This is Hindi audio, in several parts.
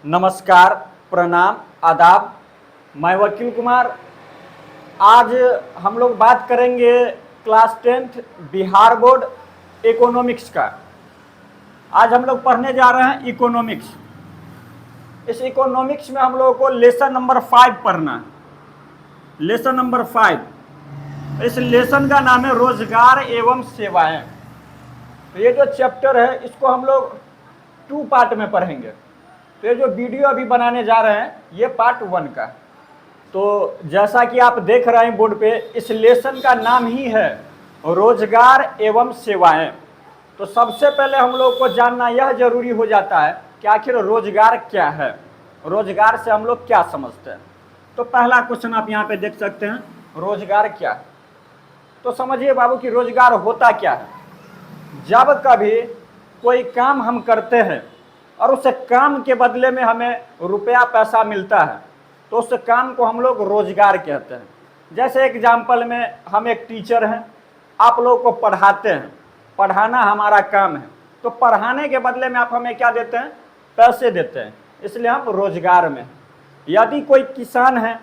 नमस्कार, प्रणाम, आदाब। मैं वकील कुमार। आज हम लोग बात करेंगे class 10th Bihar board economics का। आज हम लोग पढ़ने जा रहे हैं इकोनॉमिक्स। इस इकोनॉमिक्स में हम लोगों को लेसन नंबर 5 पढ़ना है। Lesson number 5। इस लेसन का नाम है रोजगार एवं सेवाएं। तो ये जो चैप्टर है इसको हम लोग 2 पार्ट में पढ़ेंगे। तो ये जो वीडियो अभी बनाने जा रहे हैं ये पार्ट 1 का। तो जैसा कि आप देख रहे हैं बोर्ड पे, इस लेसन का नाम ही है रोजगार एवं सेवाएं। तो सबसे पहले हम लोग को जानना यह जरूरी हो जाता है कि आखिर रोजगार क्या है, रोजगार से हम लोग क्या समझते हैं। तो पहला क्वेश्चन आप यहाँ पे देख सकते हैं, रोजगार क्या है। तो समझिए बाबू कि रोजगार होता क्या है। जब कभी कोई काम हम करते हैं और उस काम के बदले में हमें रुपया पैसा मिलता है तो उस काम को हम लोग रोजगार कहते हैं। जैसे एग्जाम्पल में हम एक टीचर हैं, आप लोगों को पढ़ाते हैं, पढ़ाना हमारा काम है। तो पढ़ाने के बदले में आप हमें क्या देते हैं, पैसे देते हैं, इसलिए हम रोजगार में। यदि कोई किसान है,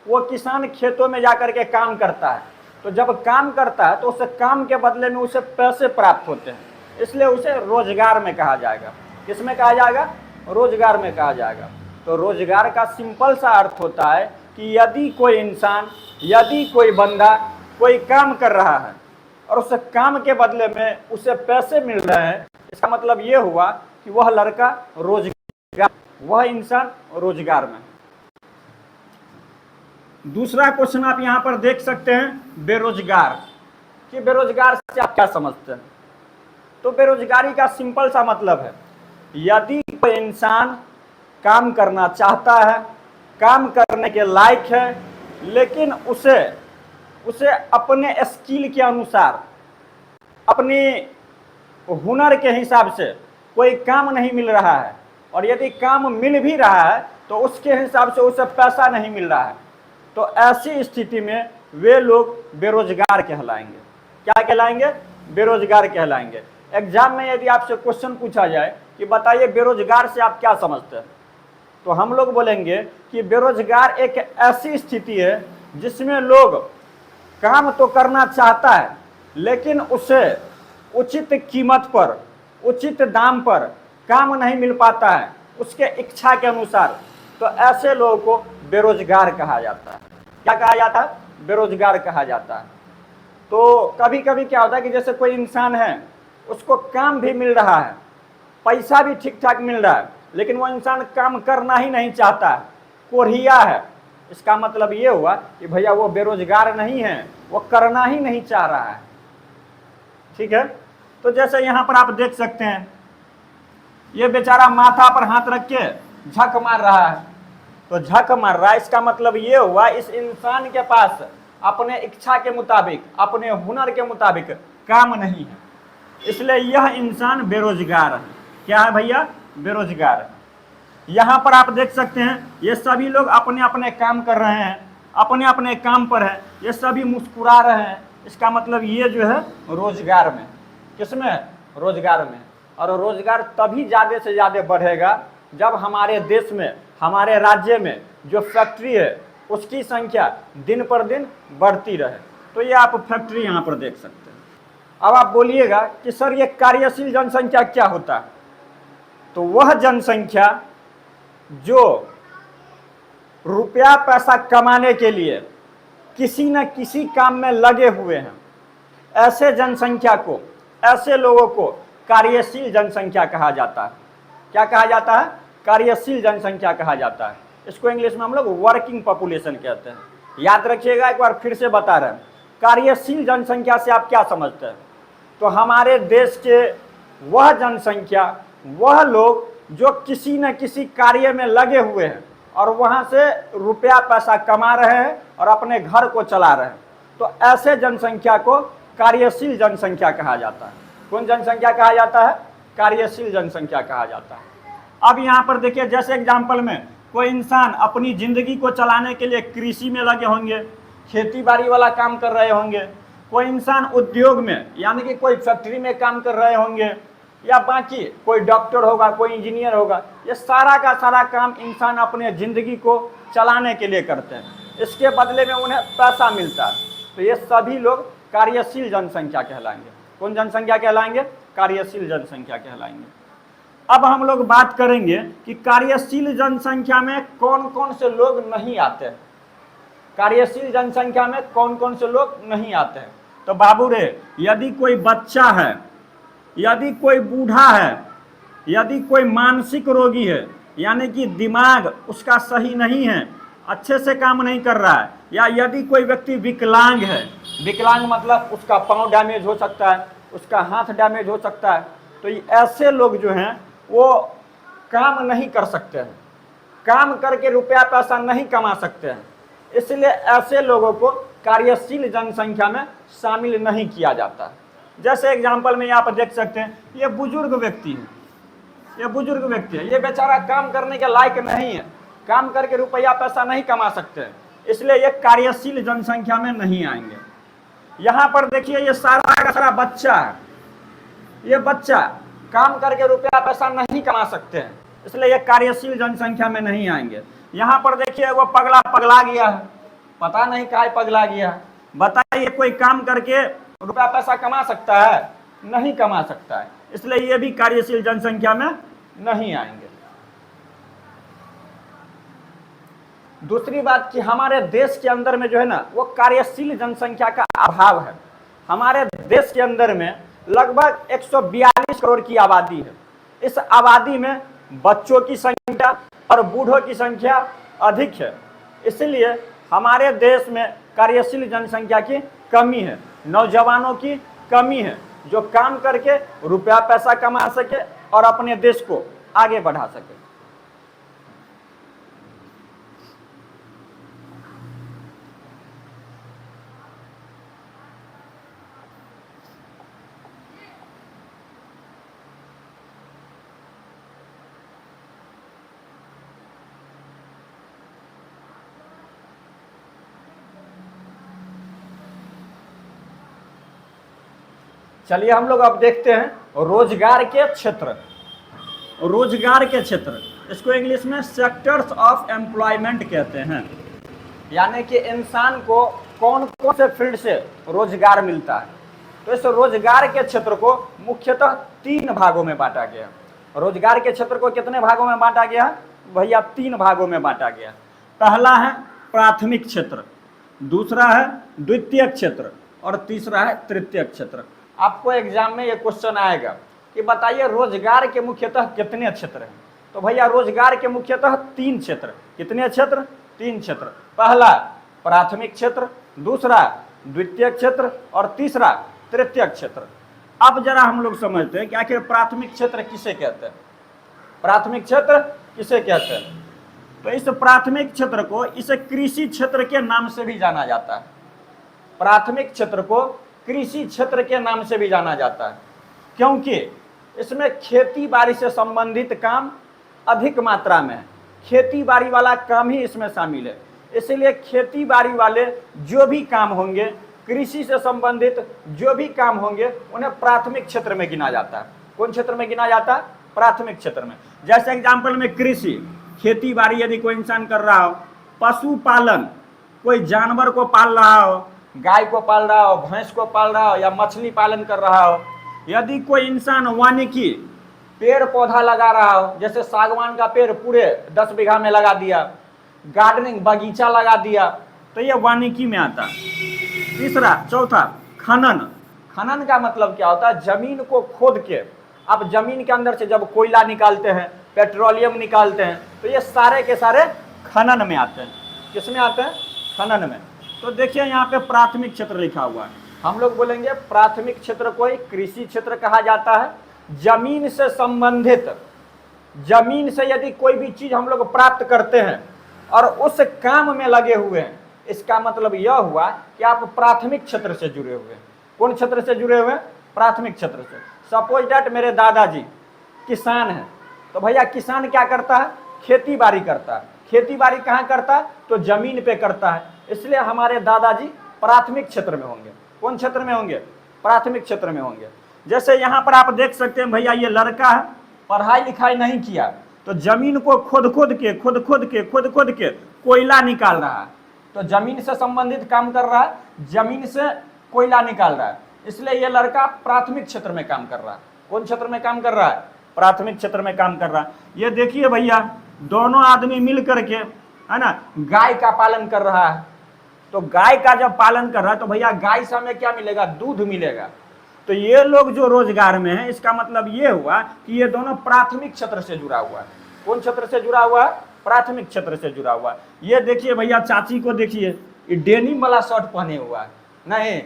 वो किसान खेतों में जाकर के काम करता है, तो जब काम करता है तो उस काम के बदले में उसे पैसे प्राप्त होते हैं, इसलिए उसे रोजगार में कहा जाएगा। किस में कहा जाएगा, रोजगार में कहा जाएगा। तो रोजगार का सिंपल सा अर्थ होता है कि यदि कोई इंसान, यदि कोई बंदा कोई काम कर रहा है और उस काम के बदले में उसे पैसे मिल रहे हैं, इसका मतलब ये हुआ कि वह लड़का रोजगार, वह इंसान रोजगार में। दूसरा क्वेश्चन आप यहां पर देख सकते हैं, बेरोजगार। कि बेरोजगार से आप क्या समझते हैं। तो बेरोजगारी का सिंपल सा मतलब है, यदि कोई इंसान काम करना चाहता है, काम करने के लायक है, लेकिन उसे अपने स्किल के अनुसार, अपनी हुनर के हिसाब से कोई काम नहीं मिल रहा है, और यदि काम मिल भी रहा है तो उसके हिसाब से उसे पैसा नहीं मिल रहा है, तो ऐसी स्थिति में वे लोग बेरोजगार कहलाएंगे। क्या कहलाएंगे, बेरोजगार कहलाएंगे। एग्जाम में यदि आपसे क्वेश्चन पूछा जाए कि बताइए बेरोजगार से आप क्या समझते हैं, तो हम लोग बोलेंगे कि बेरोजगार एक ऐसी स्थिति है जिसमें लोग काम तो करना चाहता है लेकिन उसे उचित कीमत पर, उचित दाम पर काम नहीं मिल पाता है उसके इच्छा के अनुसार, तो ऐसे लोगों को बेरोजगार कहा जाता है। क्या कहा जाता है, बेरोजगार कहा जाता है। तो कभी कभी क्या होता है कि जैसे कोई इंसान है, उसको काम भी मिल रहा है, पैसा भी ठीक ठाक मिल रहा है, लेकिन वो इंसान काम करना ही नहीं चाहता है, कोढ़िया है। इसका मतलब ये हुआ कि भैया वो बेरोजगार नहीं है, वो करना ही नहीं चाह रहा है। ठीक है। तो जैसे यहाँ पर आप देख सकते हैं, ये बेचारा माथा पर हाथ रख के झक मार रहा है। तो झक मार रहा है, इसका मतलब ये हुआ इस इंसान के पास अपने इच्छा के मुताबिक, अपने हुनर के मुताबिक काम नहीं है, इसलिए यह इंसान बेरोजगार है। क्या है भैया, बेरोजगार है। यहाँ पर आप देख सकते हैं, ये सभी लोग अपने अपने काम कर रहे हैं, अपने अपने काम पर है, ये सभी मुस्कुरा रहे हैं। इसका मतलब ये जो है रोजगार में। किसमें है, रोजगार में। और रोजगार तभी ज़्यादा से ज़्यादा बढ़ेगा जब हमारे देश में, हमारे राज्य में जो फैक्ट्री है उसकी संख्या दिन पर दिन बढ़ती रहे। तो ये आप फैक्ट्री यहाँ पर देख सकते हैं। अब आप बोलिएगा कि सर ये कार्यशील जनसंख्या क्या होता है। तो वह जनसंख्या जो रुपया पैसा कमाने के लिए किसी न किसी काम में लगे हुए हैं, ऐसे जनसंख्या को, ऐसे लोगों को कार्यशील जनसंख्या कहा जाता है। क्या कहा जाता है, कार्यशील जनसंख्या कहा जाता है। इसको इंग्लिश में हम लोग वर्किंग पॉपुलेशन कहते हैं। याद रखिएगा, एक बार फिर से बता रहे हैं, कार्यशील जनसंख्या से आप क्या समझते हैं। तो हमारे देश के वह जनसंख्या, वह लोग जो किसी न किसी कार्य में लगे हुए हैं और वहाँ से रुपया पैसा कमा रहे हैं और अपने घर को चला रहे हैं, तो ऐसे जनसंख्या को कार्यशील जनसंख्या कहा जाता है। कौन जनसंख्या कहा जाता है, कार्यशील जनसंख्या कहा जाता है। अब यहाँ पर देखिए, जैसे एग्जाम्पल में कोई इंसान अपनी जिंदगी को चलाने के लिए कृषि में लगे होंगे, खेती बाड़ी वाला काम कर रहे होंगे, कोई इंसान उद्योग में यानी कि कोई फैक्ट्री में काम कर रहे होंगे, या बाकी कोई डॉक्टर होगा, कोई इंजीनियर होगा, ये सारा का सारा काम इंसान अपने ज़िंदगी को चलाने के लिए करते हैं, इसके बदले में उन्हें पैसा मिलता है। तो ये सभी लोग कार्यशील जनसंख्या कहलाएंगे। कौन जनसंख्या कहलाएंगे? कार्यशील जनसंख्या कहलाएंगे। अब हम लोग बात करेंगे कि कार्यशील जनसंख्या में कौन कौन से लोग नहीं आते हैं। कार्यशील जनसंख्या में कौन कौन से लोग नहीं आते हैं? तो बाबू रे, यदि कोई बच्चा है, यदि कोई बूढ़ा है, यदि कोई मानसिक रोगी है, यानी कि दिमाग उसका सही नहीं है, अच्छे से काम नहीं कर रहा है, या यदि कोई व्यक्ति विकलांग है, विकलांग मतलब उसका पाँव डैमेज हो सकता है, उसका हाथ डैमेज हो सकता है, तो ऐसे लोग जो हैं वो काम नहीं कर सकते हैं, काम करके रुपया पैसा नहीं कमा सकते हैं, इसलिए ऐसे लोगों को कार्यशील जनसंख्या में शामिल नहीं किया जाता। जैसे एग्जाम्पल में यहाँ पर देख सकते हैं, ये बुजुर्ग व्यक्ति है, ये बुजुर्ग व्यक्ति है, ये बेचारा काम करने के लायक नहीं है, काम करके रुपया पैसा नहीं कमा सकते हैं, इसलिए ये कार्यशील जनसंख्या में नहीं आएंगे। यहाँ पर देखिए, ये सारा का सारा बच्चा है, ये बच्चा काम करके रुपया पैसा नहीं कमा सकते हैं, इसलिए ये कार्यशील जनसंख्या में नहीं आएंगे। यहाँ पर देखिए, वो पगला गया है, पता नहीं काहे पगला गया है। बताइए, कोई काम करके रुपया पैसा कमा सकता है? नहीं कमा सकता है, इसलिए ये भी कार्यशील जनसंख्या में नहीं आएंगे। दूसरी बात कि हमारे देश के अंदर में जो है ना, वो कार्यशील जनसंख्या का अभाव है। हमारे देश के अंदर में लगभग 142 करोड़ की आबादी है। इस आबादी में बच्चों की संख्या और बूढ़ों की संख्या अधिक है, इसलिए हमारे देश में कार्यशील जनसंख्या की कमी है, नौजवानों की कमी है, जो काम करके रुपया पैसा कमा सके और अपने देश को आगे बढ़ा सके। चलिए हम लोग अब देखते हैं रोजगार के क्षेत्र। रोजगार के क्षेत्र, इसको इंग्लिश में सेक्टर्स ऑफ एम्प्लॉयमेंट कहते हैं, यानी कि इंसान को कौन कौन से फील्ड से रोजगार मिलता है। तो इस रोजगार के क्षेत्र को मुख्यतः 3 भागों में बांटा गया। रोजगार के क्षेत्र को कितने भागों में बांटा गया भैया? 3 भागों में बांटा गया। पहला है प्राथमिक क्षेत्र, दूसरा है द्वितीयक क्षेत्र और तीसरा है तृतीयक क्षेत्र। आपको एग्जाम में ये क्वेश्चन आएगा कि बताइए रोजगार के मुख्यतः कितने क्षेत्र हैं? तो भैया रोजगार के मुख्यतः 3 क्षेत्र। कितने क्षेत्र? 3 क्षेत्र। पहला प्राथमिक क्षेत्र, दूसरा द्वितीयक क्षेत्र और तीसरा तृतीयक क्षेत्र। अब जरा हम लोग समझते हैं कि आखिर प्राथमिक क्षेत्र किसे कहते हैं। प्राथमिक क्षेत्र किसे कहते हैं? तो इस प्राथमिक क्षेत्र को इसे कृषि क्षेत्र के नाम से भी जाना जाता है। प्राथमिक क्षेत्र को कृषि क्षेत्र के नाम से भी जाना जाता है, क्योंकि इसमें खेती बाड़ी से संबंधित काम अधिक मात्रा में है। खेती बाड़ी वाला काम ही इसमें शामिल है, इसलिए खेती बाड़ी वाले जो भी काम होंगे, कृषि से संबंधित जो भी काम होंगे, उन्हें प्राथमिक क्षेत्र में गिना जाता है। कौन क्षेत्र में गिना जाता है? प्राथमिक क्षेत्र में। जैसे एग्जाम्पल में कृषि, खेती बाड़ी यदि कोई इंसान कर रहा हो, पशुपालन, कोई जानवर को पाल रहा हो, गाय को पाल रहा हो, भैंस को पाल रहा हो, या मछली पालन कर रहा हो, यदि कोई इंसान वानिकी, पेड़ पौधा लगा रहा हो, जैसे सागवान का पेड़ पूरे 10 बीघा में लगा दिया, गार्डनिंग बगीचा लगा दिया, तो ये वानिकी में आता है। तीसरा, चौथा खनन। खनन का मतलब क्या होता है? जमीन को खोद के, आप जमीन के अंदर से जब कोयला निकालते हैं, पेट्रोलियम निकालते हैं, तो ये सारे के सारे खनन में आते हैं। किस में आते हैं? खनन में। तो देखिए यहाँ पे प्राथमिक क्षेत्र लिखा हुआ है। हम लोग बोलेंगे प्राथमिक क्षेत्र को कृषि क्षेत्र कहा जाता है। जमीन से संबंधित, जमीन से यदि कोई भी चीज हम लोग प्राप्त करते हैं और उस काम में लगे हुए हैं, इसका मतलब यह हुआ कि आप प्राथमिक क्षेत्र से जुड़े हुए हैं। कौन क्षेत्र से जुड़े हुए हैं? प्राथमिक क्षेत्र से। सपोज दैट मेरे दादाजी किसान हैं, तो भैया किसान क्या करता है? खेती बाड़ी करता है। खेती बाड़ी कहाँ करता है? तो जमीन पे करता है, इसलिए हमारे दादाजी प्राथमिक क्षेत्र में होंगे। कौन क्षेत्र में होंगे? प्राथमिक क्षेत्र में होंगे। जैसे यहाँ पर आप देख सकते हैं भैया, ये लड़का है, पढ़ाई लिखाई नहीं किया, तो जमीन को खोद खोद के कोयला निकाल रहा है। तो जमीन से संबंधित काम कर रहा है, जमीन से कोयला निकाल रहा है। इसलिए ये लड़का प्राथमिक क्षेत्र में काम कर रहा है। कौन क्षेत्र में काम कर रहा है? प्राथमिक क्षेत्र में काम कर रहा है। ये देखिए भैया, दोनों आदमी मिल करके, है ना, गाय का पालन कर रहा है। तो गाय का जब पालन कर रहा है तो भैया गाय से हमें क्या मिलेगा? दूध मिलेगा। तो ये लोग जो रोजगार में है, इसका मतलब ये हुआ कि ये दोनों प्राथमिक क्षेत्र से जुड़ा हुआ है। कौन क्षेत्र से जुड़ा हुआ है? प्राथमिक क्षेत्र से जुड़ा हुआ है। ये देखिए भैया, चाची को देखिए, ये डेनिम वाला शर्ट पहने हुआ है नहीं।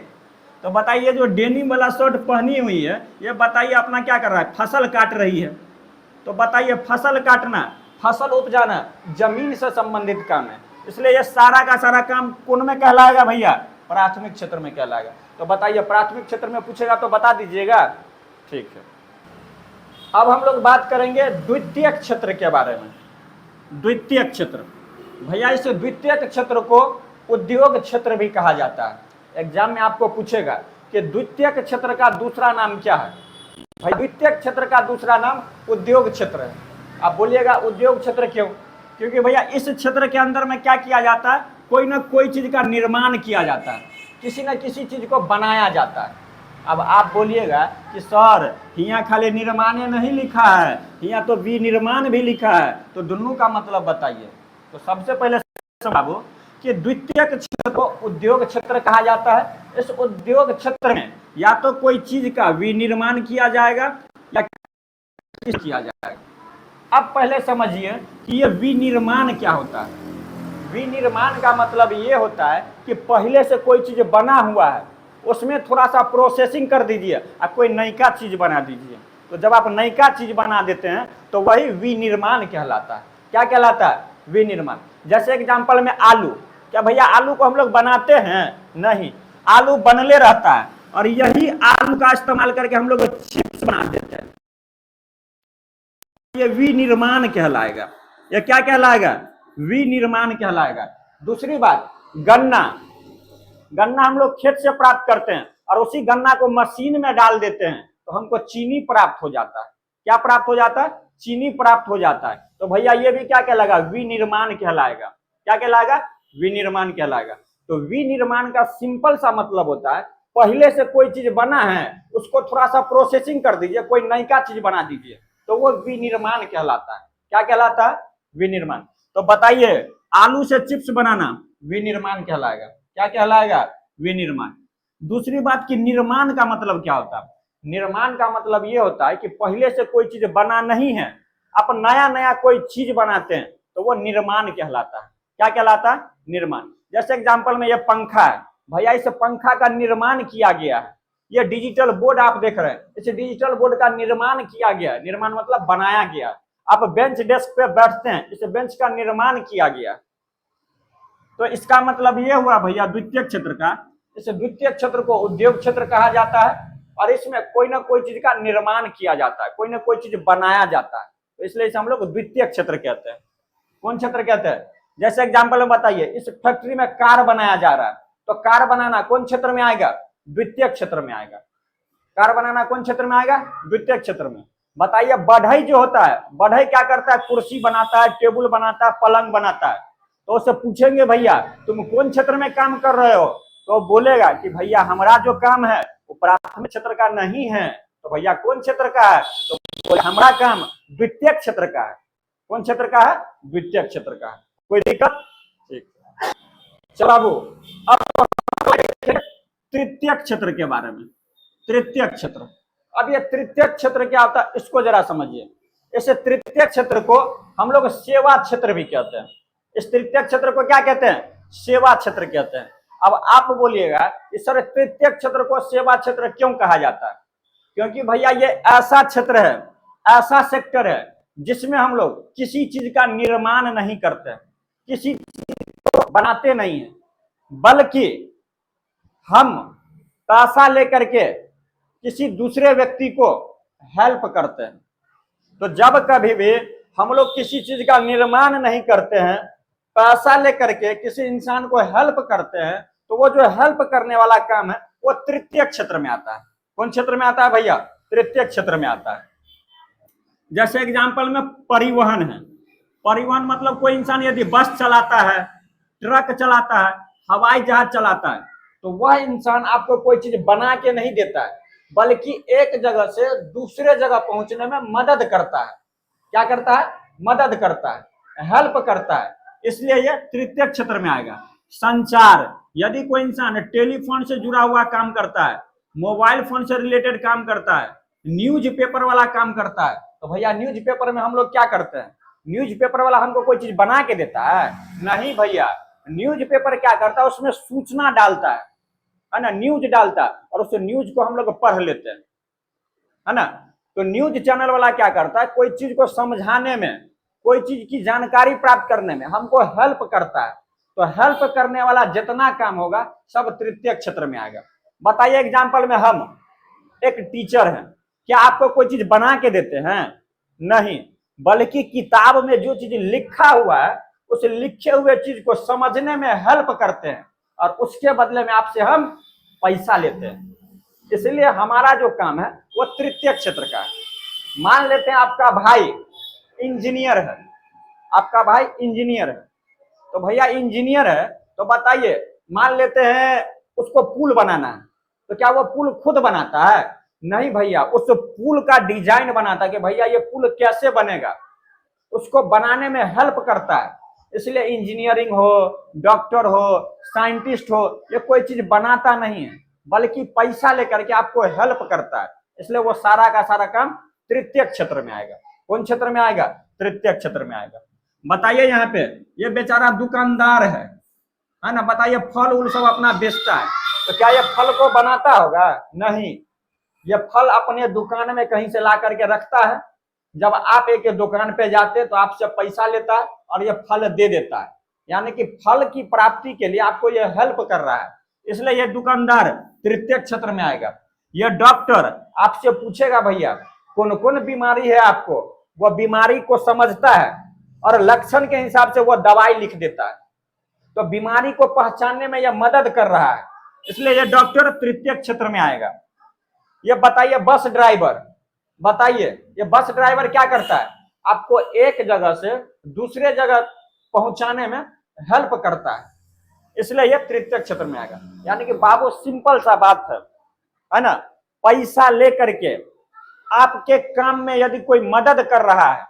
तो बताइए, जो डेनिम वाला शर्ट पहनी हुई है, ये बताइए अपना क्या कर रहा है? फसल काट रही है। तो बताइए, फसल काटना, फसल उपजाना जमीन से संबंधित काम है। इसलिए ये सारा का सारा काम कौन में कहलाएगा भैया? प्राथमिक क्षेत्र में कहलाएगा। तो बताइए, प्राथमिक क्षेत्र में पूछेगा तो बता दीजिएगा। ठीक है, अब हम लोग बात करेंगे द्वितीयक क्षेत्र के बारे में। द्वितीयक क्षेत्र, भैया इस द्वितीयक क्षेत्र को उद्योग क्षेत्र भी कहा जाता है। एग्जाम में आपको पूछेगा कि द्वितीयक क्षेत्र का दूसरा नाम क्या है? भाई द्वितीयक क्षेत्र का दूसरा नाम उद्योग क्षेत्र है। आप बोलिएगा उद्योग क्षेत्र क्यों? क्योंकि भैया इस क्षेत्र के अंदर में क्या किया जाता है? कोई ना कोई चीज का निर्माण किया जाता है, किसी न किसी चीज को बनाया जाता है। अब आप बोलिएगा कि सर यहाँ खाली निर्माण नहीं लिखा है, यहाँ तो विनिर्माण भी लिखा है, तो दोनों का मतलब बताइए। तो सबसे पहले समझो कि द्वितीयक क्षेत्र को उद्योग क्षेत्र कहा जाता है। इस उद्योग क्षेत्र में या तो कोई चीज का विनिर्माण किया जाएगा या किया जाएगा। अब पहले समझिए कि ये विनिर्माण क्या होता है। विनिर्माण का मतलब ये होता है कि पहले से कोई चीज बना हुआ है, उसमें थोड़ा सा प्रोसेसिंग कर दीजिए और कोई नयका चीज बना दीजिए। तो जब आप नयका चीज बना देते हैं तो वही विनिर्माण कहलाता है। क्या कहलाता है? विनिर्माण। जैसे एग्जांपल में आलू, क्या भैया आलू को हम लोग बनाते हैं? नहीं, आलू बनले रहता है और यही आलू का इस्तेमाल करके हम लोग चिप्स बना देते हैं। ये विनिर्माण कहलाएगा। ये क्या कहलाएगा? विनिर्माण कहलाएगा। दूसरी बात, गन्ना, गन्ना हम लोग खेत से प्राप्त करते हैं और उसी गन्ना को मशीन में डाल देते हैं तो हमको चीनी प्राप्त हो जाता है। क्या प्राप्त हो जाता है? चीनी प्राप्त हो जाता है। तो भैया ये भी क्या कहलाएगा? विनिर्माण कहलाएगा। क्या कहलाएगा? विनिर्माण कहलाएगा। तो विनिर्माण का सिंपल सा मतलब होता है पहले से कोई चीज बना है, उसको थोड़ा सा प्रोसेसिंग कर दीजिए, कोई नयका चीज बना दीजिए, तो वो विनिर्माण कहलाता है। क्या कहलाता है? विनिर्माण। तो बताइए, आलू से चिप्स बनाना विनिर्माण कहलाएगा। क्या कहलाएगा? विनिर्माण। दूसरी बात कि निर्माण का मतलब क्या होता है? निर्माण का मतलब ये होता है कि पहले से कोई चीज बना नहीं है, आप नया नया कोई चीज बनाते हैं तो वो निर्माण कहलाता है। क्या कहलाता है? निर्माण। जैसे एग्जांपल में ये पंखा है, भैया इस पंखा का निर्माण किया गया है। ये डिजिटल बोर्ड आप देख रहे हैं, इस डिजिटल बोर्ड का निर्माण किया गया। निर्माण मतलब बनाया गया। आप बेंच डेस्क पे बैठते हैं, इस बेंच का निर्माण किया गया। तो इसका मतलब ये हुआ भैया द्वितीयक क्षेत्र का, इस द्वितीयक क्षेत्र को उद्योग क्षेत्र कहा जाता है और इसमें कोई ना कोई चीज का निर्माण किया जाता है, कोई ना कोई चीज बनाया जाता है। तो इसलिए इसे हम लोग द्वितीयक क्षेत्र कहते हैं। कौन क्षेत्र कहते हैं? जैसे एग्जाम्पल में बताइए, इस फैक्ट्री में कार बनाया जा रहा है, तो कार बनाना कौन क्षेत्र में आएगा? द्वितीयक क्षेत्र में आएगा। कार बनाना कौन क्षेत्र में आएगा? द्वितीयक क्षेत्र में। बताइए, बढ़ई जो होता है, बढ़ई क्या करता है? कुर्सी बनाता है, टेबल बनाता है, पलंग बनाता है। तो उससे पूछेंगे भैया तुम कौन क्षेत्र में काम कर रहे हो, तो बोलेगा कि भैया हमारा जो काम है वो प्राथमिक क्षेत्र का नहीं है। तो भैया कौन क्षेत्र का है? तो हमारा काम द्वितीयक क्षेत्र का है। कौन क्षेत्र का है? द्वितीयक क्षेत्र का है। कोई दिक्कत? ठीक, चलो अब तृतीयक क्षेत्र के बारे में। तृतीयक क्षेत्र, अब ये तृतीयक क्षेत्र क्या होता है इसको जरा समझिए। इस तृतीयक क्षेत्र को हम लोग सेवा क्षेत्र भी कहते हैं। इस तृतीयक क्षेत्र को क्या कहते हैं? सेवा क्षेत्र कहते हैं। अब आप बोलिएगा इस सर तृतीयक क्षेत्र को सेवा क्षेत्र क्यों कहा जाता है? क्योंकि भैया ये ऐसा क्षेत्र है, ऐसा सेक्टर है जिसमें हम लोग किसी चीज का निर्माण नहीं करते, किसी चीज को बनाते नहीं है, बल्कि हम पैसा लेकर के किसी दूसरे व्यक्ति को हेल्प करते हैं। तो जब कभी भी हम लोग किसी चीज का निर्माण नहीं करते हैं, पैसा लेकर के किसी इंसान को हेल्प करते हैं, तो वो जो हेल्प करने वाला काम है वो तृतीयक क्षेत्र में आता है। कौन क्षेत्र में आता है भैया? तृतीय क्षेत्र में आता है। जैसे एग्जाम्पल में परिवहन है। परिवहन मतलब कोई इंसान यदि बस चलाता है, ट्रक चलाता है, हवाई जहाज चलाता है, तो वह इंसान आपको कोई चीज बना के नहीं देता है, बल्कि एक जगह से दूसरे जगह पहुंचने में मदद करता है। क्या करता है? मदद करता है, हेल्प करता है, इसलिए यह तृतीय क्षेत्र में आएगा। संचार, यदि कोई इंसान टेलीफोन से जुड़ा हुआ काम करता है, मोबाइल फोन से रिलेटेड काम करता है, न्यूज पेपर वाला काम करता है, तो भैया न्यूज पेपर में हम लोग क्या करते हैं? न्यूज पेपर वाला हमको कोई चीज बना के देता है? नहीं भैया, न्यूज पेपर क्या करता है? उसमें सूचना डालता है ना, न्यूज डालता है, और उस न्यूज को हम लोग पढ़ लेते हैं, है ना। तो न्यूज चैनल वाला क्या करता है? कोई चीज को समझाने में, कोई चीज की जानकारी प्राप्त करने में हमको हेल्प करता है। तो हेल्प करने वाला जितना काम होगा सब तृतीय क्षेत्र में आएगा। बताइए एग्जाम्पल में, हम एक टीचर हैं, क्या आपको कोई चीज बना के देते हैं? नहीं, बल्कि किताब में जो चीज लिखा हुआ है उस लिखे हुए चीज को समझने में हेल्प करते हैं, और उसके बदले में आपसे हम पैसा लेते हैं। इसलिए हमारा जो काम है वो तृतीय क्षेत्र का है। मान लेते हैं आपका भाई इंजीनियर है, आपका भाई इंजीनियर है, तो भैया इंजीनियर है, तो बताइए, मान लेते हैं उसको पुल बनाना है, तो क्या वो पुल खुद बनाता है? नहीं भैया, उस पुल का डिजाइन बनाता है कि भैया ये पुल कैसे बनेगा, उसको बनाने में हेल्प करता है। इसलिए इंजीनियरिंग हो, डॉक्टर हो, साइंटिस्ट हो, ये कोई चीज बनाता नहीं है, बल्कि पैसा लेकर के आपको हेल्प करता है। इसलिए वो सारा का सारा काम तृतीय क्षेत्र में आएगा। कौन क्षेत्र में आएगा? तृतीय क्षेत्र में आएगा। बताइए यहाँ पे, ये बेचारा दुकानदार है ना, बताइए फल उल सब अपना बेचता है, तो क्या ये फल को बनाता होगा? नहीं, ये फल अपने दुकान में कहीं से ला करके रखता है, जब आप एक दुकान पे जाते तो आपसे पैसा लेता है और ये फल दे देता है, यानी कि फल की प्राप्ति के लिए आपको ये हेल्प कर रहा है, इसलिए ये दुकानदार तृतीय क्षेत्र में आएगा। ये डॉक्टर आपसे पूछेगा भैया कौन कौन बीमारी है आपको, वह बीमारी को समझता है और लक्षण के हिसाब से वह दवाई लिख देता है, तो बीमारी को पहचानने में यह मदद कर रहा है, इसलिए यह डॉक्टर तृतीय क्षेत्र में आएगा। ये बताइए बस ड्राइवर, बताइए ये बस ड्राइवर क्या करता है? आपको एक जगह से दूसरे जगह पहुंचाने में हेल्प करता है, इसलिए यह तृतीय क्षेत्र में आएगा। यानी कि बाबू सिंपल सा बात है ना, पैसा लेकर के आपके काम में यदि कोई मदद कर रहा है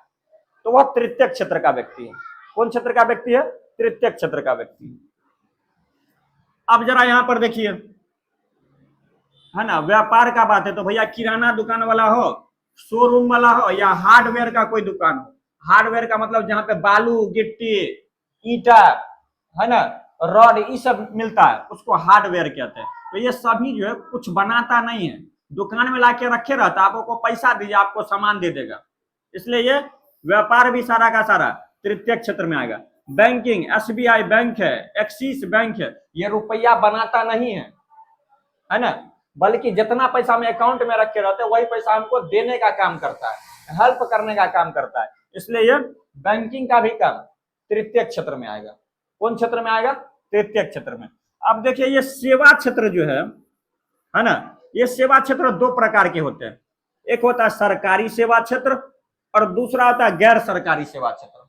तो वह तृतीय क्षेत्र का व्यक्ति है। कौन क्षेत्र का व्यक्ति है? तृतीय क्षेत्र का व्यक्ति है। अब जरा यहां पर देखिए, है ना, व्यापार का बात है तो भैया किराना दुकान वाला हो, शोरूम वाला हो, या हार्डवेयर का कोई दुकान हो। हार्डवेयर का मतलब जहां पे बालू, गिट्टी, ईटा, है ना, रॉड, ये सब मिलता है, उसको हार्डवेयर कहते हैं। तो ये सभी जो है कुछ बनाता नहीं है, दुकान में लाके रखे रहता, आपको पैसा दीजिए आपको सामान दे देगा, इसलिए ये व्यापार भी सारा का सारा तृतीय क्षेत्र में आएगा। बैंकिंग, SBI बैंक है, एक्सिस बैंक है, ये रुपया बनाता नहीं है ना, बल्कि जितना पैसा हम अकाउंट में रखे रहते हैं वही पैसा हमको देने का काम करता है, हेल्प करने का काम करता है, इसलिए ये बैंकिंग का भी काम तृतीय क्षेत्र में आएगा। कौन क्षेत्र में आएगा? तृतीय क्षेत्र में। अब देखिए ये सेवा क्षेत्र जो है ना, ये सेवा क्षेत्र दो प्रकार के होते हैं, एक होता है सरकारी सेवा क्षेत्र और दूसरा होता है गैर सरकारी सेवा क्षेत्र।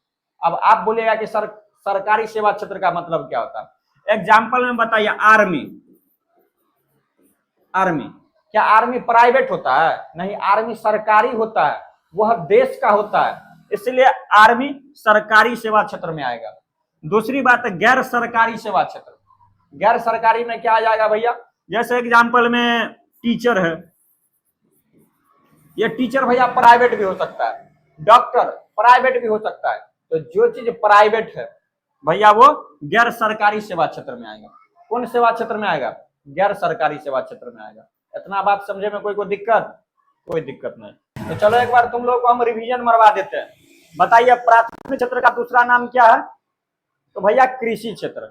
अब आप बोलेगा कि सरकारी सेवा क्षेत्र का मतलब क्या होता है? एग्जाम्पल में बताइए, आर्मी, आर्मी क्या आर्मी प्राइवेट होता है? नहीं, आर्मी सरकारी होता है, वह देश का होता है, इसलिए आर्मी सरकारी सेवा क्षेत्र में आएगा। दूसरी बात है गैर सरकारी सेवा क्षेत्र। गैर सरकारी में क्या आ जाएगा भैया? जैसे एग्जाम्पल में टीचर है, ये टीचर भैया प्राइवेट भी हो सकता है, डॉक्टर प्राइवेट भी हो सकता है, तो जो चीज प्राइवेट है भैया वो गैर सरकारी सेवा क्षेत्र में आएगा। कौन सेवा क्षेत्र में आएगा? गैर सरकारी सेवा क्षेत्र में आएगा। इतना बात समझे में कोई दिक्कत? कोई दिक्कत नहीं। तो चलो एक बार तुम लोग को हम रिवीजन मरवा देते हैं। बताइए प्राथमिक क्षेत्र का दूसरा नाम क्या है? तो भैया कृषि क्षेत्र,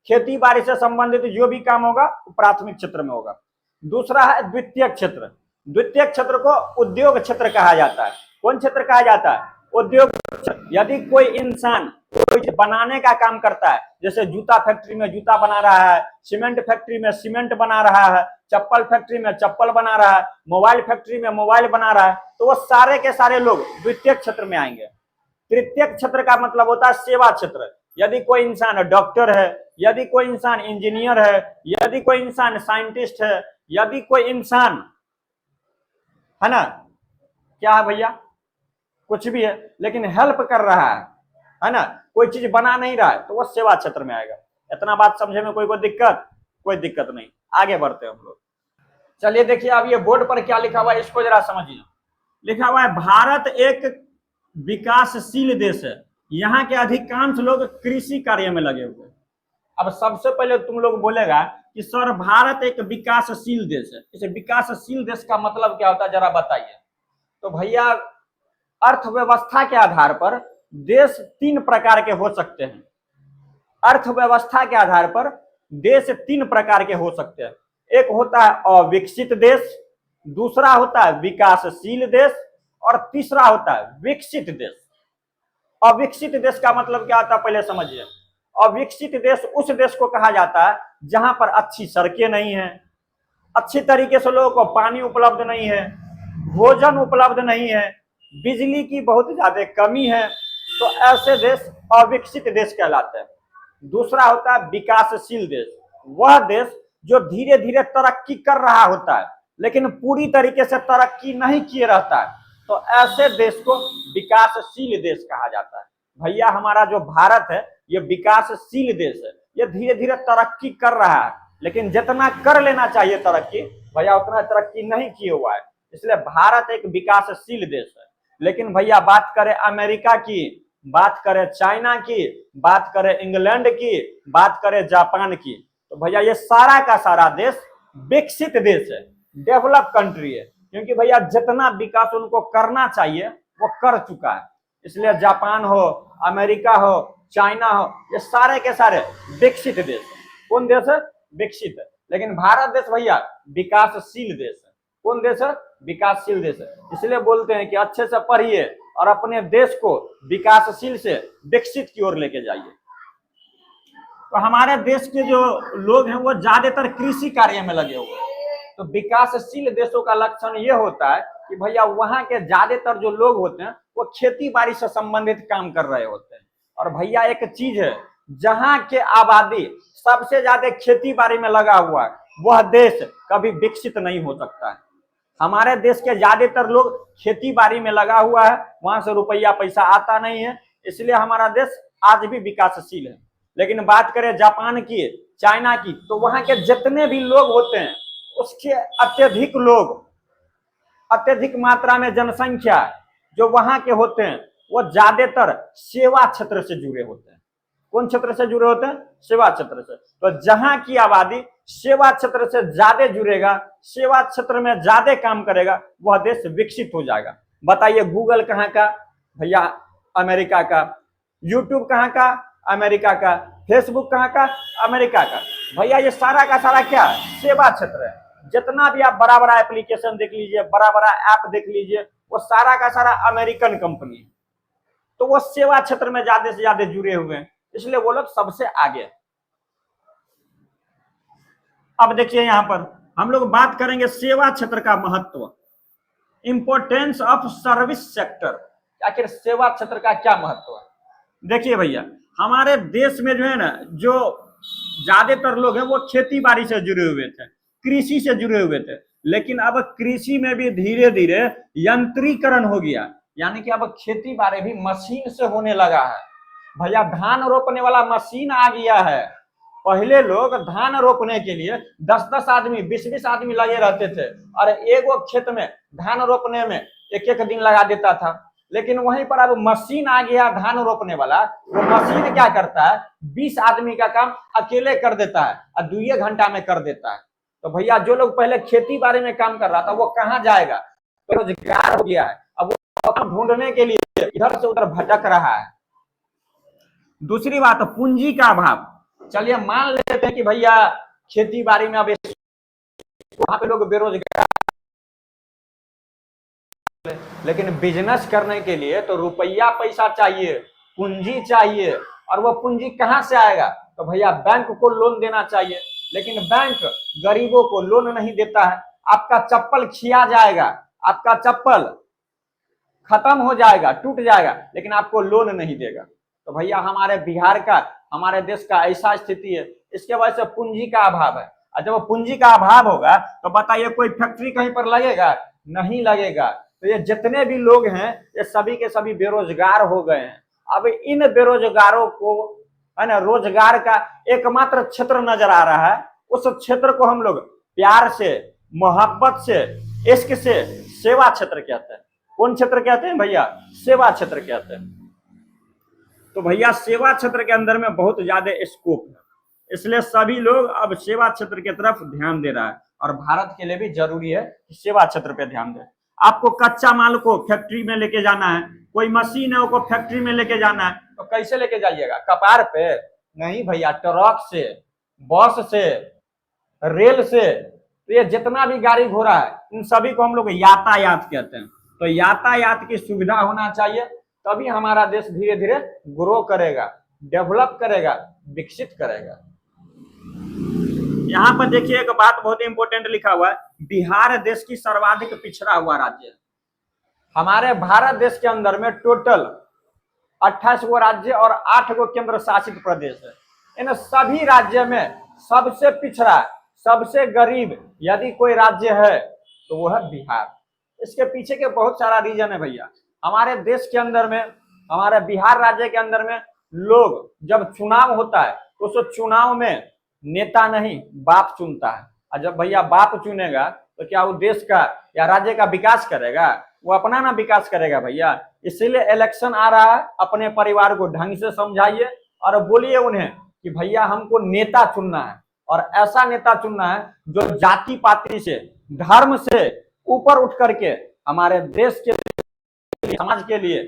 खेती बाड़ी से संबंधित जो भी काम होगा वो प्राथमिक क्षेत्र में होगा। दूसरा है द्वितीय क्षेत्र। द्वितीय क्षेत्र को उद्योग क्षेत्र कहा जाता है। कौन क्षेत्र कहा जाता है? उद्योग क्षेत्र। यदि कोई इंसान कोई चीज बनाने का काम करता है, जैसे जूता फैक्ट्री में जूता बना रहा है, सीमेंट फैक्ट्री में सीमेंट बना रहा है, चप्पल फैक्ट्री में चप्पल बना रहा है, मोबाइल फैक्ट्री में मोबाइल बना रहा है, तो वो सारे के सारे लोग द्वितीय क्षेत्र में आएंगे। तृतीय क्षेत्र का मतलब होता है सेवा क्षेत्र। यदि कोई इंसान डॉक्टर है, यदि कोई इंसान इंजीनियर है, यदि कोई इंसान साइंटिस्ट है, यदि कोई इंसान है ना, क्या है भैया, कुछ भी है लेकिन हेल्प कर रहा है ना, कोई चीज बना नहीं रहा है, तो वो सेवा क्षेत्र में आएगा। इतना बात समझे में कोई दिक्कत? कोई दिक्कत नहीं। आगे बढ़ते हैं हम लोग। चलिए देखिए, अब ये बोर्ड पर क्या लिखा हुआ है इसको जरा समझिए। लिखा हुआ है भारत एक विकासशील देश है, यहाँ के अधिकांश लोग कृषि कार्य में लगे हुए। अब सबसे पहले तुम लोग बोलेगा कि सर भारत एक विकासशील देश है, इसे विकासशील देश का मतलब क्या होता है जरा बताइए। तो भैया अर्थव्यवस्था के आधार पर देश तीन प्रकार के हो सकते हैं। अर्थव्यवस्था के आधार पर देश तीन प्रकार के हो सकते हैं। एक होता है अविकसित देश, दूसरा होता है विकासशील देश, और तीसरा होता है विकसित देश। अविकसित देश का मतलब क्या होता है पहले समझिए। अविकसित देश उस देश को कहा जाता है जहां पर अच्छी सड़कें नहीं है, अच्छी तरीके से लोगों को पानी उपलब्ध नहीं है, भोजन उपलब्ध नहीं है, बिजली की बहुत ज्यादा कमी है, तो ऐसे देश अविकसित देश कहलाते हैं। दूसरा होता है विकासशील देश, वह देश जो धीरे धीरे तरक्की कर रहा होता है लेकिन पूरी तरीके से तरक्की नहीं किए रहता है, तो ऐसे देश को विकासशील देश कहा जाता है। भैया हमारा जो भारत है ये विकासशील देश है, ये धीरे धीरे तरक्की कर रहा है लेकिन जितना कर लेना चाहिए तरक्की, भैया उतना तरक्की नहीं किए हुआ है, इसलिए भारत एक विकासशील देश है। लेकिन भैया बात करें अमेरिका की, बात करें चाइना की, बात करें इंग्लैंड की, बात करें जापान की, तो भैया ये सारा का सारा देश विकसित देश है, डेवलप कंट्री है, क्योंकि भैया जितना विकास उनको करना चाहिए वो कर चुका है। इसलिए जापान हो, अमेरिका हो, चाइना हो, ये सारे के सारे विकसित देश है। कौन देश है? विकसित है। लेकिन भारत देश भैया विकासशील देश है। कौन देश है? विकासशील देश है। इसलिए बोलते हैं कि अच्छे से पढ़िए और अपने देश को विकासशील से विकसित की ओर लेके जाइए। तो हमारे देश के जो लोग हैं वो ज्यादातर कृषि कार्य में लगे हुए हैं। तो विकासशील देशों का लक्षण ये होता है कि भैया वहां के ज्यादातर जो लोग होते हैं वो खेती बाड़ी से संबंधित काम कर रहे होते हैं। और भैया एक चीज है, जहां के आबादी सबसे ज्यादा खेती बाड़ी में लगा हुआ है वह देश कभी विकसित नहीं हो सकता है। हमारे देश के ज्यादातर लोग खेती बाड़ी में लगा हुआ है, वहां से रुपया पैसा आता नहीं है, इसलिए हमारा देश आज भी विकासशील है। लेकिन बात करें जापान की, चाइना की, तो वहां के जितने भी लोग होते हैं उसके अत्यधिक लोग, अत्यधिक मात्रा में जनसंख्या जो वहां के होते हैं वो ज्यादातर सेवा क्षेत्र से जुड़े होते हैं। कौन क्षेत्र से जुड़े होते हैं? सेवा क्षेत्र से। तो जहां की आबादी सेवा क्षेत्र से ज्यादा जुड़ेगा, सेवा क्षेत्र में ज्यादा काम करेगा, वह देश विकसित हो जाएगा। बताइए गूगल कहाँ का? भैया अमेरिका का। यूट्यूब कहाँ का? अमेरिका का। फेसबुक कहाँ का? अमेरिका का। भैया ये सारा का सारा क्या? सेवा क्षेत्र है। जितना भी आप बड़ा बड़ा एप्लीकेशन देख लीजिए, बड़ा बड़ा ऐप देख लीजिए, वो सारा का सारा अमेरिकन कंपनी है। तो वो सेवा क्षेत्र में ज्यादा से ज्यादा जुड़े हुए हैं, इसलिए वो लोग सबसे आगे। अब देखिए यहां पर हम लोग बात करेंगे सेवा क्षेत्र का महत्व, इंपोर्टेंस ऑफ सर्विस सेक्टर। आखिर सेवा क्षेत्र का क्या महत्व है? देखिए भैया हमारे देश में जो है ना, जो ज्यादातर लोग हैं वो खेती बाड़ी से जुड़े हुए थे, कृषि से जुड़े हुए थे, लेकिन अब कृषि में भी धीरे धीरे यंत्रीकरण हो गया, यानी कि अब खेती बाड़ी भी मशीन से होने लगा है। भैया धान रोपने वाला मशीन आ गया है। पहले लोग धान रोपने के लिए 10-10 आदमी, 20-20 आदमी लगे रहते थे और एक खेत में धान रोपने में एक दिन लगा देता था। लेकिन वहीं पर अब मशीन आ गया धान रोपने वाला, वो मशीन क्या करता है, 20 आदमी का काम अकेले कर देता है और 2 घंटा में कर देता है। तो भैया जो लोग पहले खेती बाड़ी में काम कर रहा था वो कहाँ जाएगा? बेरोजगार हो गया है। अब वो काम ढूंढने के लिए इधर से उधर भटक रहा है। दूसरी बात पूंजी का अभाव। चलिए मान लेते हैं कि भैया खेती बाड़ी में अब वहां पे लोग बेरोजगार, लेकिन बिजनेस करने के लिए तो रुपया पैसा चाहिए, पूंजी चाहिए, और वो पूंजी कहां से आएगा? तो भैया बैंक को लोन देना चाहिए। लेकिन बैंक गरीबों को लोन नहीं देता है। आपका चप्पल खिया जाएगा, आपका चप्पल खत्म हो जाएगा, टूट जाएगा, लेकिन आपको लोन नहीं देगा। तो भैया हमारे बिहार का, हमारे देश का ऐसा स्थिति है, इसके वजह से पूंजी का अभाव है। और जब पूंजी का अभाव होगा तो बताइए कोई फैक्ट्री कहीं पर लगेगा? नहीं लगेगा। तो ये जितने भी लोग हैं ये सभी के सभी बेरोजगार हो गए हैं। अब इन बेरोजगारों को है ना रोजगार का एकमात्र क्षेत्र नजर आ रहा है। उस क्षेत्र को हम लोग प्यार से, मोहब्बत से, इश्क से सेवा क्षेत्र कहते हैं। कौन क्षेत्र कहते हैं भैया? सेवा क्षेत्र कहते हैं। तो भैया सेवा क्षेत्र के अंदर में बहुत ज्यादा स्कोप है, इसलिए सभी लोग अब सेवा क्षेत्र की तरफ ध्यान दे रहा है। और भारत के लिए भी जरूरी है कि सेवा क्षेत्र पे ध्यान दे। आपको कच्चा माल को फैक्ट्री में लेके जाना है, कोई मशीन है वो फैक्ट्री में लेके जाना है, तो कैसे लेके जाइएगा? कपार पे? नहीं भैया, ट्रक से, बस से, रेल से। तो ये जितना भी गाड़ी घोड़ा है इन सभी को हम लोग यातायात कहते हैं। तो यातायात की सुविधा होना चाहिए, तभी हमारा देश धीरे धीरे ग्रो करेगा, डेवलप करेगा, विकसित करेगा। यहाँ पर देखिए एक बात बहुत इंपॉर्टेंट लिखा हुआ है, बिहार देश की सर्वाधिक पिछड़ा हुआ राज्य है। हमारे भारत देश के अंदर में टोटल 28 गो राज्य और 8 गो केंद्र शासित प्रदेश है। इन सभी राज्य में सबसे पिछड़ा, सबसे गरीब यदि कोई राज्य है तो वो है बिहार। इसके पीछे के बहुत सारा रीजन है भैया। हमारे देश के अंदर में, हमारे बिहार राज्य के अंदर में लोग जब चुनाव होता है तो उस चुनाव में नेता नहीं बाप चुनता है। और जब भैया बाप चुनेगा तो क्या वो देश का या राज्य का विकास करेगा? वो अपना ना विकास करेगा भैया। इसीलिए इलेक्शन आ रहा है, अपने परिवार को ढंग से समझाइए और बोलिए उन्हें कि भैया हमको नेता चुनना है, और ऐसा नेता चुनना है जो जाति पाति से, धर्म से ऊपर उठ करके हमारे देश के लिए, समाज के लिए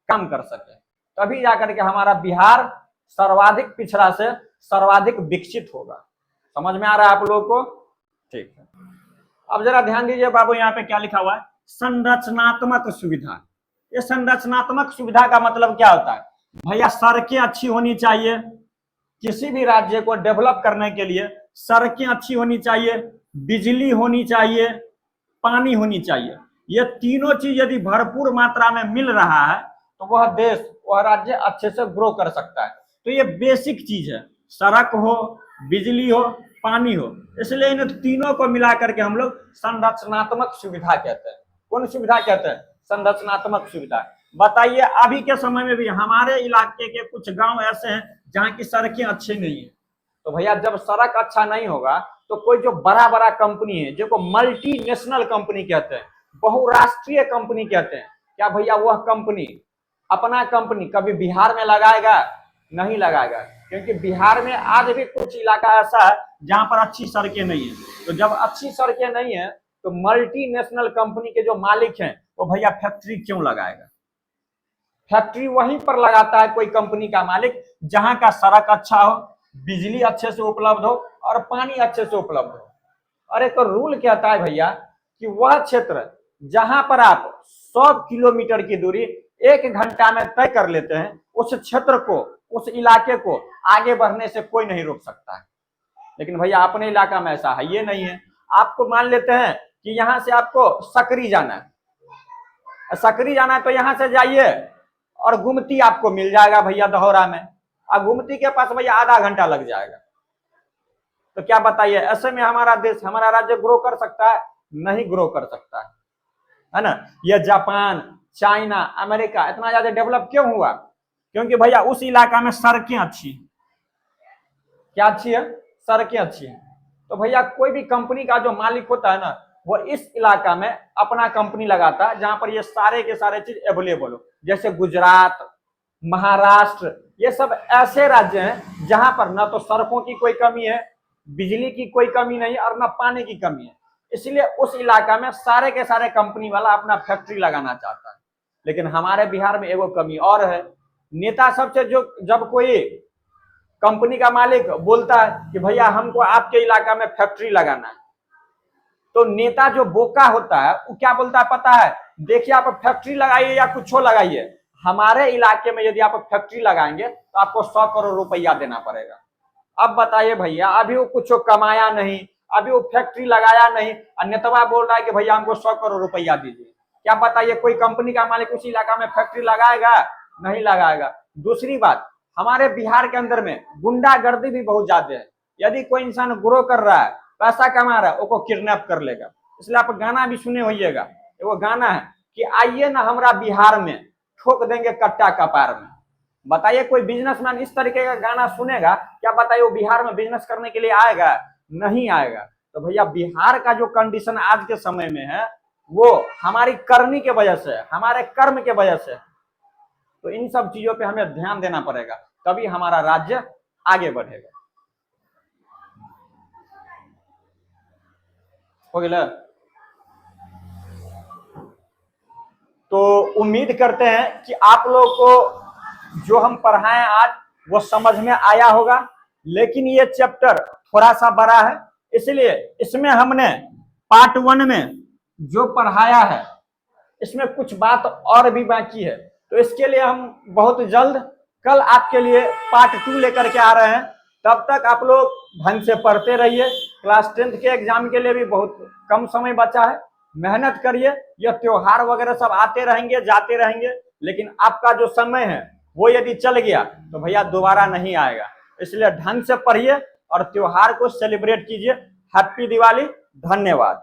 काम कर सके। तभी जाकर के हमारा बिहार सर्वाधिक पिछड़ा से सर्वाधिक विकसित होगा। समझ में आ रहा है आप लोगों को? ठीक है, अब जरा ध्यान दीजिए बाबू, यहाँ पे क्या लिखा हुआ है? संरचनात्मक सुविधा। ये संरचनात्मक सुविधा का मतलब क्या होता है भैया? सड़कें अच्छी होनी चाहिए। किसी भी राज्य को डेवलप करने के लिए सड़कें अच्छी होनी चाहिए, बिजली होनी चाहिए, पानी होनी चाहिए। ये तीनों चीज यदि भरपूर मात्रा में मिल रहा है तो वह देश, वह राज्य अच्छे से ग्रो कर सकता है। तो ये बेसिक चीज है, सड़क हो, बिजली हो, पानी हो। इसलिए इन तीनों को मिला करके हम लोग संरचनात्मक सुविधा कहते हैं। कौन सुविधा कहते हैं? संरचनात्मक सुविधा। बताइए अभी के समय में भी हमारे इलाके के कुछ गांव ऐसे हैं जहां की सड़कें अच्छी नहीं है। तो भैया जब सड़क अच्छा नहीं होगा तो कोई जो बड़ा बड़ा कंपनी है, जो मल्टीनेशनल कंपनी कहते हैं, बहुराष्ट्रीय कंपनी कहते हैं, क्या भैया वह कंपनी अपना कंपनी कभी बिहार में लगाएगा? नहीं लगाएगा, क्योंकि बिहार में आज भी कुछ इलाका ऐसा है जहां पर अच्छी सड़कें नहीं है। तो जब अच्छी सड़कें नहीं है तो मल्टीनेशनल कंपनी के जो मालिक हैं वो भैया फैक्ट्री क्यों लगाएगा? फैक्ट्री वहीं पर लगाता है कोई कंपनी का मालिक जहां का सड़क अच्छा हो, बिजली अच्छे से उपलब्ध हो और पानी अच्छे से उपलब्ध हो। अरे तो रूल कहता है भैया कि वह क्षेत्र जहां पर आप 100 किलोमीटर की दूरी 1 घंटा में तय कर लेते हैं, उस क्षेत्र को, उस इलाके को आगे बढ़ने से कोई नहीं रोक सकता है। लेकिन भैया अपने इलाका में ऐसा है ये नहीं है। आपको मान लेते हैं कि यहाँ से आपको सकरी जाना है, सकरी जाना है तो यहाँ से जाइए और गुमती आपको मिल जाएगा भैया दहोरा में, और गुमती के पास भैया आधा घंटा लग जाएगा। तो क्या बताइए, ऐसे में हमारा देश, हमारा राज्य ग्रो कर सकता है? नहीं ग्रो कर सकता है ना। ये जापान, चाइना, अमेरिका इतना ज्यादा डेवलप क्यों हुआ? क्योंकि भैया उस इलाका में सड़कें अच्छी हैं। क्या अच्छी है? सड़कें अच्छी हैं। तो भैया कोई भी कंपनी का जो मालिक होता है ना, वो इस इलाका में अपना कंपनी लगाता है जहां पर ये सारे के सारे चीज अवेलेबल हो। जैसे गुजरात, महाराष्ट्र, ये सब ऐसे राज्य हैं जहां पर ना तो सड़कों की कोई कमी है, बिजली की कोई कमी नहीं और ना पानी की कमी है। इसलिए उस इलाका में सारे के सारे कंपनी वाला अपना फैक्ट्री लगाना चाहता है। लेकिन हमारे बिहार में एगो कमी और है, नेता सबसे जो जब कोई कंपनी का मालिक बोलता है कि भैया हमको आपके इलाका में फैक्ट्री लगाना है, तो नेता जो बोका होता है वो क्या बोलता है पता है? देखिए आप फैक्ट्री लगाइए या कुछ लगाइए, हमारे इलाके में यदि आप फैक्ट्री लगाएंगे तो आपको 100 करोड़ रुपया देना पड़ेगा। अब बताइए भैया, अभी वो कुछ कमाया नहीं, अभी वो फैक्ट्री लगाया नहीं, अन्यथा बोल रहा है कि भैया हमको 100 करोड़ रुपया दीजिए। क्या बताइए कोई कंपनी का मालिक उस इलाका में फैक्ट्री लगाएगा? नहीं लगाएगा। दूसरी बात, हमारे बिहार के अंदर में गुंडागर्दी भी बहुत ज्यादा है। यदि कोई इंसान ग्रो कर रहा है, पैसा कमा रहा है, उसको किडनैप कर लेगा। इसलिए आप गाना भी सुने होइएगा, वो गाना है कि आइए ना हमारा बिहार में, ठोक देंगे कट्टा कपार में। बताइए कोई बिजनेसमैन इस तरीके का गाना सुनेगा? क्या बताइए वो बिहार में बिजनेस करने के लिए आएगा? नहीं आएगा। तो भैया बिहार का जो कंडीशन आज के समय में है, वो हमारी करनी के वजह से, हमारे कर्म के वजह से। तो इन सब चीजों पे हमें ध्यान देना पड़ेगा, तभी हमारा राज्य आगे बढ़ेगा। हो गया? तो उम्मीद करते हैं कि आप लोग को जो हम पढ़ाएं आज वो समझ में आया होगा। लेकिन ये चैप्टर थोड़ा सा बड़ा है, इसलिए इसमें हमने पार्ट 1 में जो पढ़ाया है, इसमें कुछ बात और भी बाकी है। तो इसके लिए हम बहुत जल्द कल आपके लिए पार्ट 2 लेकर के आ रहे हैं। तब तक आप लोग ढंग से पढ़ते रहिए। क्लास 10th के एग्जाम के लिए भी बहुत कम समय बचा है, मेहनत करिए। यह त्योहार वगैरह सब आते रहेंगे जाते रहेंगे, लेकिन आपका जो समय है वो यदि चल गया तो भैया दोबारा नहीं आएगा। इसलिए ढंग से पढ़िए और त्योहार को सेलिब्रेट कीजिए। हैप्पी दिवाली। धन्यवाद।